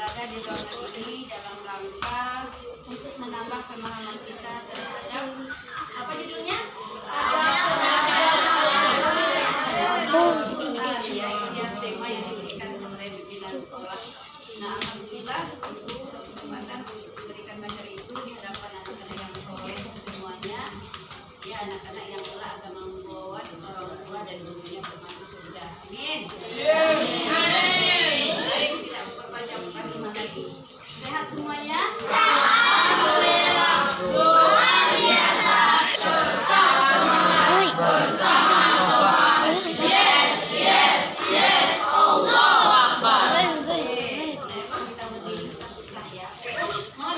berada di ruangan ini dalam rangka untuk menambah pemahaman kita terhadap apa judulnya? Nah, alhamdulillah untuk kesempatan untuk memberikan materi itu di hadapan anak-anak yang soleh semuanya, ya anak-anak yang kelak akan membawa orang tua dan gurunya bermasuk surga. Amin. Baik, tidak memperpanjangkan cuma lagi. Sehat semuanya? Alhamdulillah. Luar biasa.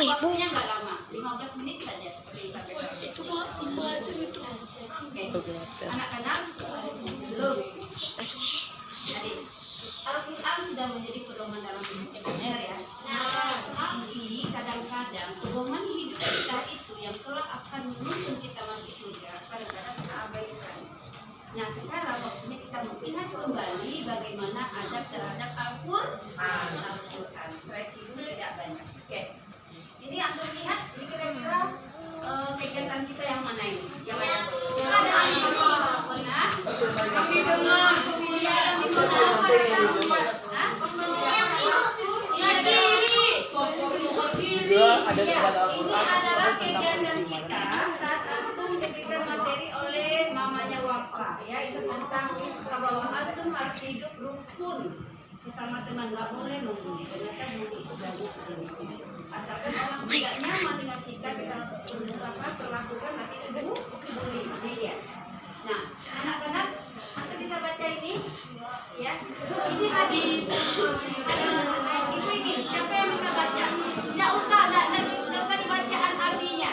Waktunya nggak lama, 15 menit saja seperti sampai itu kok itu. Anak-anak belum. Adik, Al-Quran sudah menjadi pedoman dalam hidup kita, benar ya? Tapi kadang-kadang pedoman hidup kita itu yang kelak akan menuntun kita masuk surga, kadang-kadang kita abaikan. Nah, sekarang waktunya kita melihat kembali bagaimana adab terhadap Al-Quran. Slide itu tidak banyak. Oke. Ini antum lihat kira-kira kegiatan kita yang mana ini? Yang ada ini adalah kegiatan kita saat antum diberikan materi oleh mamanya Wafa, ya itu tentang bahwa antum harus hidup rukun sesama teman, nggak boleh mengguli, ternyata mengguli itu gabung di sini. Asalkan orang tidak nyaman dengan kita perlakukan nanti itu bully, ya. Nah, anak-anak, antum bisa baca ini, ya. Ini hadis. Ibu ini, siapa yang bisa baca? Nggak usah dibacaan abinya,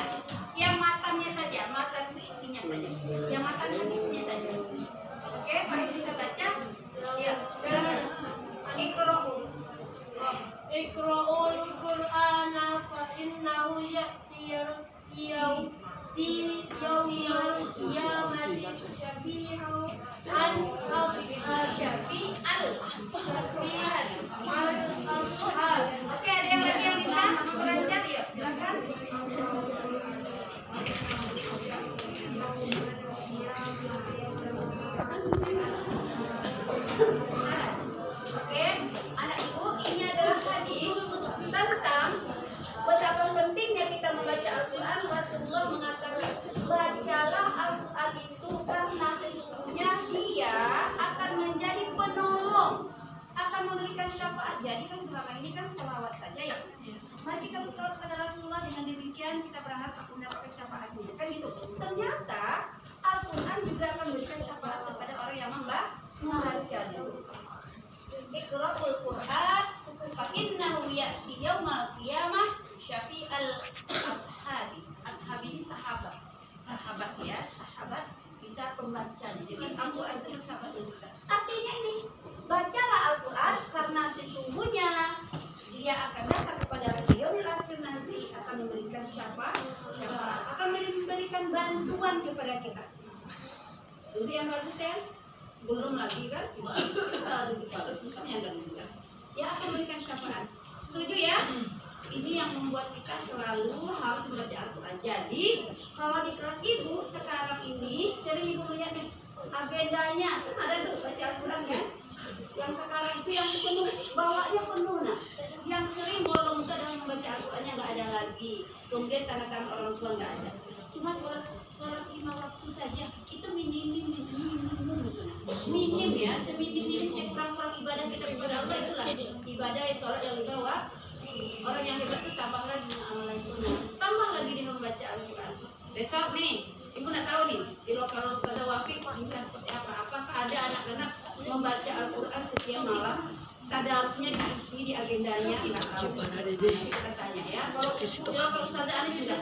yang matannya saja, matan itu isinya saja, yang matan hadisnya saja. Oke, Faiz bisa baca? Ya, silakan. Iqra'ul Qur'ana fa innahu ya'ti yawmal qiyamati syafi'an al-ashhad. Oke, ada yang lagi yang bisa belajar ya? Silakan. Oke, anak ibu, ini adalah hadis tentang betapa pentingnya kita membaca Al-Quran. Rasulullah mengatakan, bacalah Al-Quran itu karena sesungguhnya dia akan menjadi penolong, akan memberikan syafaat. Jadi kan selama ini kan selawat saja ya. Mari kita bersolawat kepada Rasulullah, dengan demikian kita berharap akan mendapatkan syafaatnya. Kan gitu. Ternyata Al-Quran juga akan memberikan syafaat kepada orang yang membacanya. Iqra'ul Qur'an fa innahu ya'ti yaumal qiyamah syafi'al ashabi. Ashabi ini sahabat. Sahabat ya, sahabat bisa pembacanya. Jadi Al-Quran itu sahabat yang besar. Artinya ini, bacalah Al-Quran karena sesungguhnya dia akan datang kepada beliau di akhir nanti, akan memberikan syafaat, akan memberikan bantuan kepada kita. Itu yang bagus ya? Belum lagi kan? Ya, akan memberikan syafaat. Setuju ya? Ini yang membuat kita selalu harus membaca Al-Quran. Jadi, kalau di kelas ibu sekarang ini, sering ibu melihat nih, agendanya, kan ada tuh baca Al-Quran kan? Yang sekarang itu yang penuh, bawanya penuh. Nah, yang sering bolong dalam membaca Al-Qurannya nggak ada lagi. Kemudian tanda-tanda orang tua nggak ada. Cuma sholat 5 waktu saja, itu minim gitu. Minim ya, seminim sekurang ibadah kita kepada Allah itulah ibadah sholat yang dibawa. Orang yang hebat itu tambah lagi dengan amalan sunnah, tambah lagi dengan membaca Al-Quran. Besok nih, ibu nak tahu nih di lokal Ustazah Wafi kita seperti apa? Apakah ada anak-anak membaca Al-Quran setiap malam? Tadarusnya diisi di agendanya, nggak tahu. Kita tanya ya. Kalau Ustazah Anis enggak?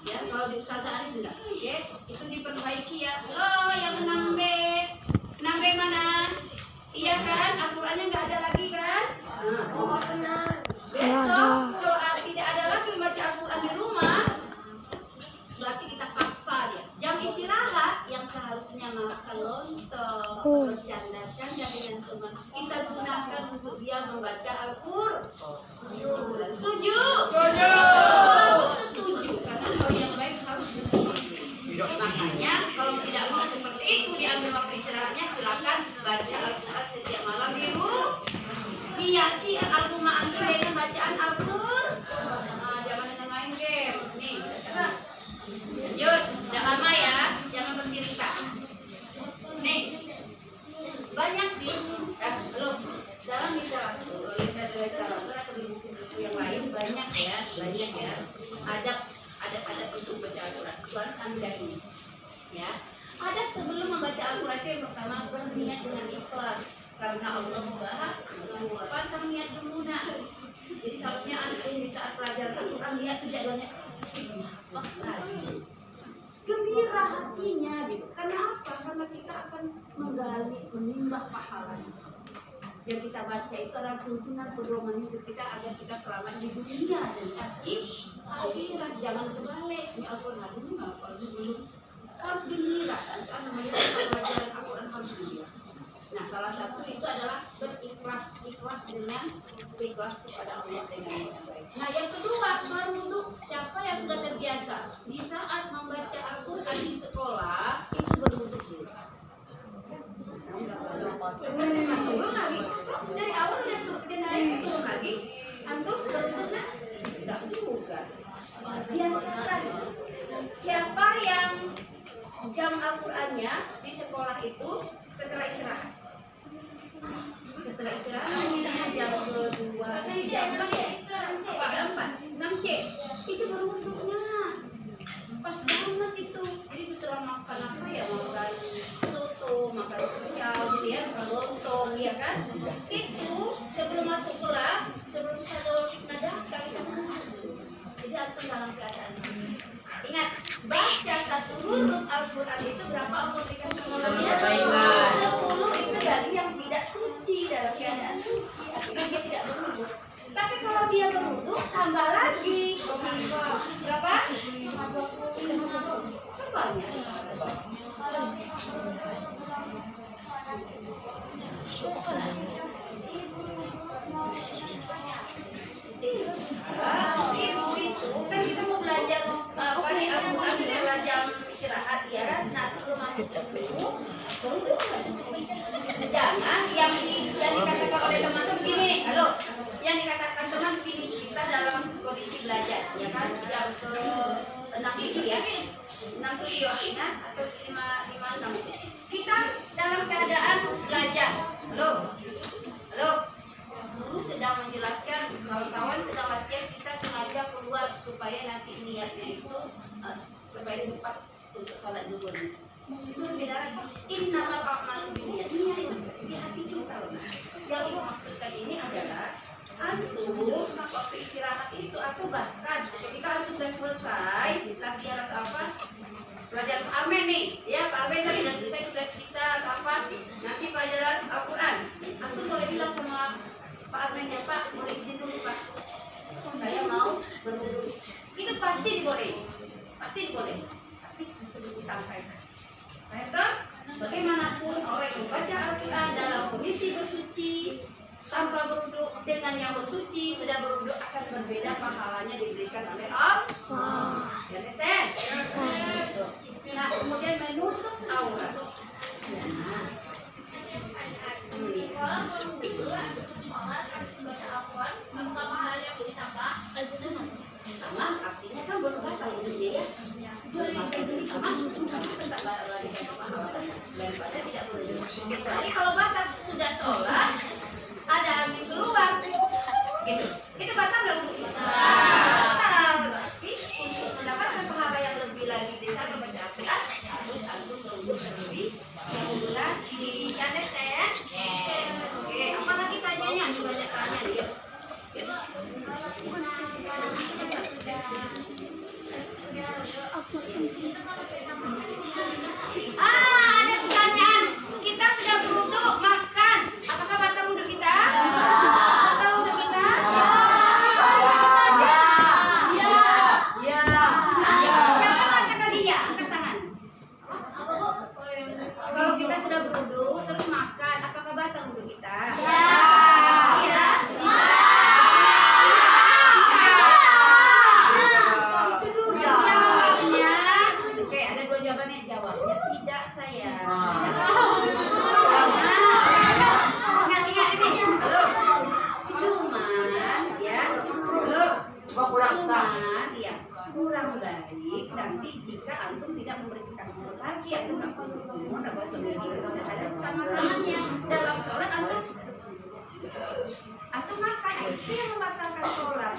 Ya, kalau di Ustazah Anis enggak? Oke, itu diperbaiki ya. Halo, yang 6B, 6B mana? Iya kan? Al-Qurannya nggak ada lagi kan? Oh, benar. Besok kalau tidak ada lagi baca Al-Quran di rumah, berarti kita paksa dia. Jam istirahat yang seharusnya makan lontong, bercanda-canda dengan teman, kita gunakan untuk dia membaca Al-Quran. Setuju? Harus setuju karena hal yang baik harus setuju. Makanya kalau tidak mau seperti itu diambil waktu istirahatnya silakan baca Al-Quran setiap malam di rumah. Hiasi al-rumah antum dengan bacaan Al-Qur'an. Nah, jangan main game. Nih, lanjut, jangan lama ya, jangan bercerita. Nih, banyak sih, belum dalam literatur atau di buku-buku yang lain banyak ya, adab untuk baca Al-Quran. Tuan sambil ini, ya. Adab sebelum membaca Al-Quran itu yang pertama berniat dengan ikhlas. Karena Allah Subhanahu wa ta'ala pasang niat dulu nah. Jadi seharusnya antum di saat pelajaran Al-Quran lihat kejadiannya gembira hatinya gitu. Karena apa? Karena kita akan menggali, menimba pahala. Yang kita baca itu adalah tuntunan pedoman hidup kita agar kita selamat di dunia dan akhirat. Jangan kebalik. Ini Al-Quran dulu harus gembira. Saat namanya pelajaran Al-Quran harus gembira. Nah, salah satu itu adalah berikhlas kepada Allah dengan yang baik. Nah, yang kedua berwudu. Siapa yang sudah terbiasa di saat membaca Al-Quran di sekolah itu berwudu dulu. Dari awal udah turun lagi, antum berwudu nah? Tidak juga. Biasakan. Siapa yang jam Al-Qurannya di sekolah itu setelah istirahat jam kedua jam 6 C itu baru untuknya pas banget itu. Jadi setelah makan apa ya, makan soto, makan pecel gitu ya, makan lontong ya kan, itu sebelum masuk kelas, sebelum sadar nadaka kita jadi antum dalam keadaan ingat, baca satu huruf Al-Quran itu berapa Allah dikasih mulanya? 10 itu dari yang tidak suci, dalam keadaan suci, artinya dia tidak berwudu. Tapi kalau dia berwudu, tambah lagi berapa? 25 banyak. Ibu itu kan kita mau belajar apa nih Al-Quran belajar istirahat ya kan. Nah sebelum masuk jam itu jangan yang dikatakan oleh teman-teman begini nih, halo, yang dikatakan teman begini, kita dalam kondisi belajar ya kan, jam ke 6 ya, 6 ingat atau 5 kita dalam keadaan belajar, halo, guru sedang menjelaskan, kawan-kawan sedang latihan, kita sengaja keluar supaya nanti niatnya itu supaya cepat untuk sholat zuhur. Itu beda lagi. Ini nama a'malu binniyat. Niat itu di hati kita loh. Yang ibu maksudkan ini adalah antum waktu istirahat itu atau bahkan ketika antum sudah selesai latihan atau apa, pelajaran Armen nih, ya Pak Armen tadi sudah selesai tugas kita atau apa, nanti pelajaran Al-Quran, antum boleh bilang sama Pak Armen ya Pak, boleh izin dulu Pak, saya mau berwudu. Itu pasti dibolehin, tapi disebut disampaikan. Bagaimanapun orang yang membaca Al-Quran dalam kondisi bersuci tanpa berwudu dengan yang bersuci sudah berwudu akan berbeda pahalanya diberikan oleh Allah. You understand? Nah, kemudian menutup aurat. Sama artinya kan berbatal gitu ya. Daripada tidak boleh. Kecuali kalau batal sudah sholat ada angin keluar gitu, itu batal nggak? Batal. Berarti untuk mendapatkan pahala yang lebih lagi di sana baca Al-Quran harus antum berwudu terlebih dahulu lagi. jika antum tidak membersihkan mulut lagi, antum nggak kumur, nggak gosok gigi, udah ada sisa makanannya dalam sholat antum makan, itu yang membatalkan sholat.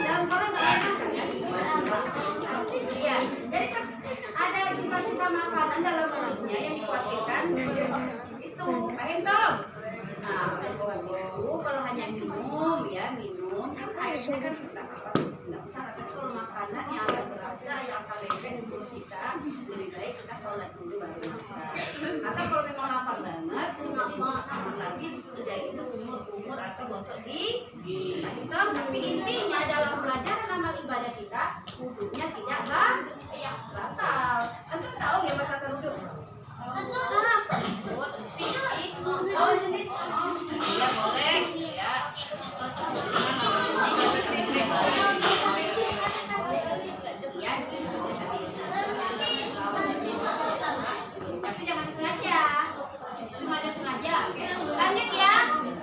Dalam sholat nggak ada makan ya? Iya, jadi ada sisa-sisa makanan dalam mulutnya yang dikhawatirkan itu, paham toh? Nah, oleh sebab itu kalau hanya minum ya minum, airnya kan nggak usah. Tapi kalau makanan yang akan berasa, yang akan lengket di mulut kita, lebih baik kita sholat dulu baru makan. Atau kalau memang lapar banget, aman lagi sudah itu kumur atau gosok gigi. Tapi intinya dalam pelajaran amal ibadah kita, wudhunya tidak batal. Antum tahu ya batalkan wudhu? Oh, jenis. Ya boleh. Ya. Tapi jangan sengaja. Sengaja. Oke. Lanjut ya.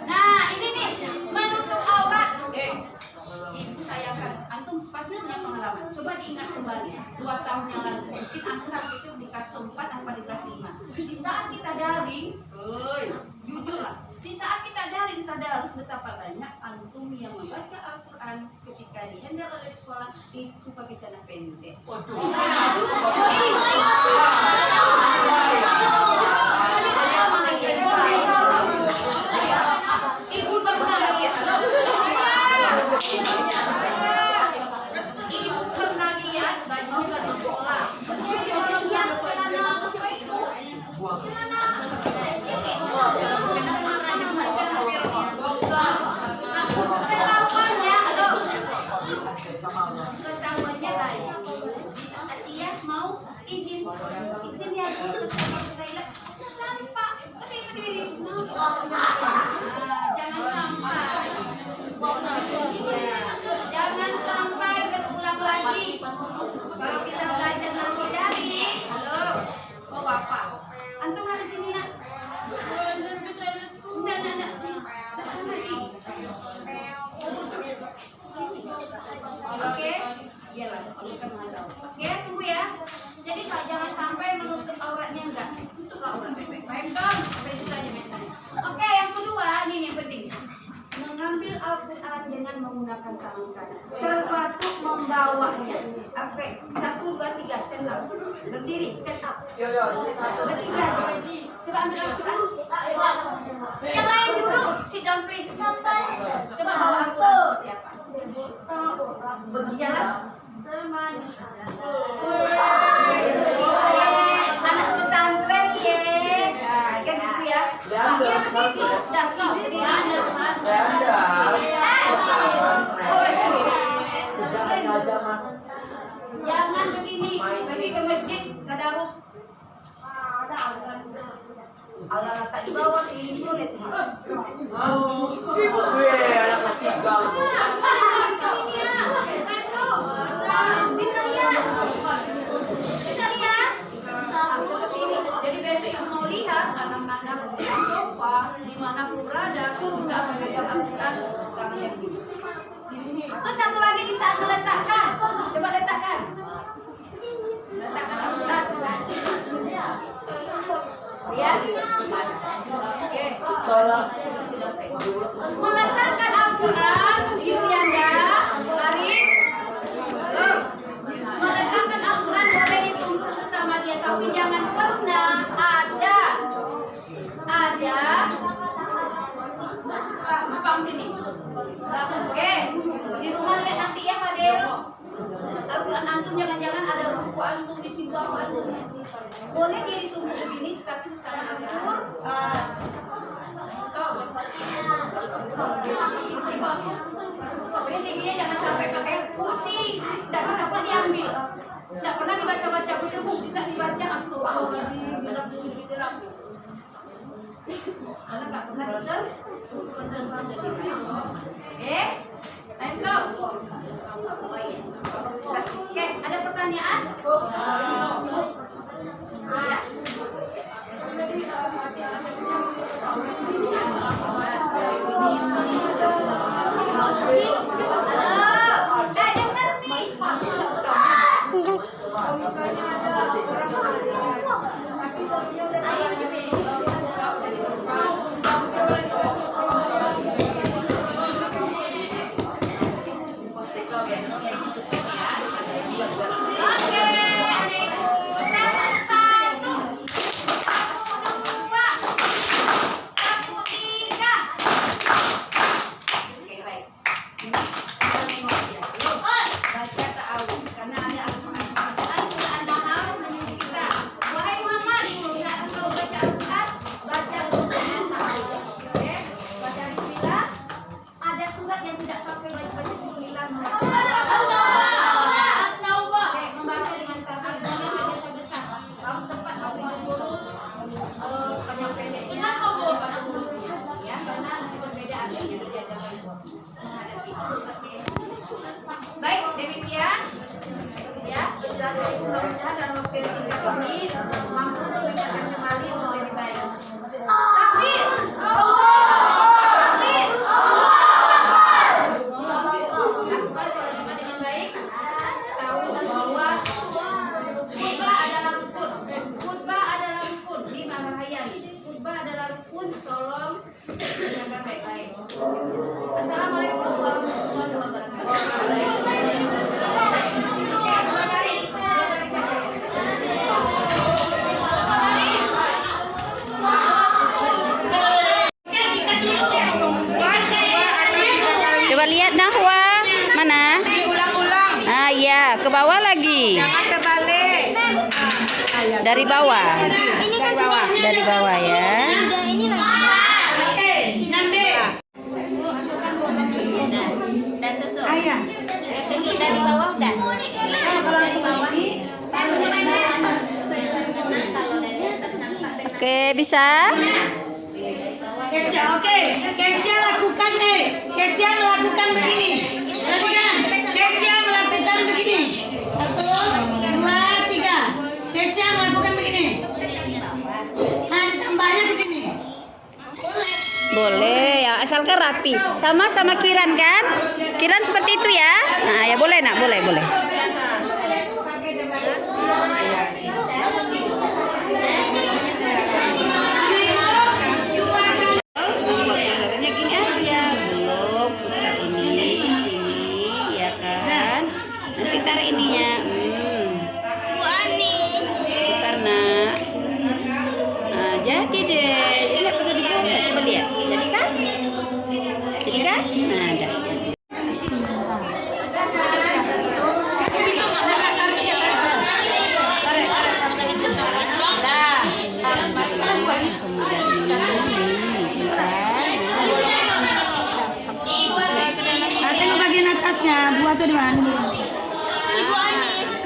Nah, ini nih menutup aurat. Ibu sayangkan, antum pasti punya pengalaman. Coba diingat kembali 2 tahun yang lalu. Mungkin antum waktu itu di kelas 4 apa di kelas 5. Di saat kita daring, jujur lah. Di saat kita daring tadarus, betapa banyak antum yang membaca Al-Quran ketika dihandle oleh sekolah itu pakai celana pendek. Ibu pernah lihat? Ibu pernah lihat baju sekolah? Yang celana apa itu? Celana ketahuannya baik. Dia mau izin ya tanpa berdiri. Jangan sampai berulang lagi. Kalau kita belajar nanti dari, halo, kok bapak? Antum ada sini nak? Enggak. Datang lagi. Oke, iyalah, kita mengetahui. Oke, tunggu ya. Jadi jangan sampai menutup auratnya enggak. Tutup aurat baik-baik. Paham dong? Sampai situ aja mentalnya. Oke, yang kedua, ini yang penting. Mengambil Al-Quran dengan menggunakan tangan kanan, termasuk membawanya. Oke, 1, 2, 3, stand up. Berdiri, stand up. Bertiga, coba ambil Al-Quran. Yang lain dulu, sit down please. Coba bawa Al-Quran seperti apa? Berjalan. Anak pesantren ye. Nah, kan gitu ya. Jangan begini, pergi ke masjid, tadarus. Allah tak di bawah ini dulu lihat. Anak ketiga. Bisa lihat. Seperti ini. Jadi besok ibu mau lihat anak-anak di sofa di mana berada, bisa memegang Al-Quran tangannya begini. Terus satu lagi di saat meletakkan, coba letakkan. Letakkan Al-Quran. Lihat. Oke. Meletakkan Al-Quran, Yulianda, mari. Meletakkan Al-Quran boleh dituntut sama dia, tapi jangan pernah ada apa sini. Oke, di rumah lihat nanti ya Fadil. Al-Quran antum jangan-jangan ada buku antum di sini apa aslinya. Boleh dia dituntut begini, tapi secara atur. Jadi dia jangan sampai pakai kursi, tidak bisa pernah diambil, tidak pernah dibaca-baca buku, bisa dibaca astagfirullahaladzim, karena nggak pernah Oke, ada pertanyaan? Dengar nih. Baik, demikian ya penjelasan Ibu Fauzia dalam waktu yang singkat ini mampu mengingatkan kembali untuk lebih baik. Takbir. Takbir. Lakukan sholat Jumat dengan baik. Tahu bahwa khutbah adalah rukun. Khutbah adalah rukun di Marahayani. Khutbah adalah rukun. Tolong dengarkan baik-baik. Assalamualaikum warahmatullahi wabarakatuh. Coba lihat Nahwa. Mana? Ah iya, ke bawah lagi. Dari bawah. Dari bawah ya. Dan tusuk. Tusuk dari bawah udah. Dari bawah. Oke, bisa? Kesya, oke. Kesya lakukan nih. Kesya melakukan begini. Perhatikan. Kesya melakukan begini. 1, 2, 3. Kesya melakukan begini. Nah, ditambahnya di sini. Boleh ya, asalkan rapi. Sama Kiran kan? Kiran seperti itu ya? Nah, ya boleh nak, boleh. Buatnya gini aja, belum putar ini sini, ya kan? Nanti taruh ininya. Bu Ani. Putar nak. Nah, jadi deh. Lihat bisa dibuka, coba lihat. Jadi kan? Nah, dah. Tengok bagian atasnya. Buah tuh di mana? Ibu Anis.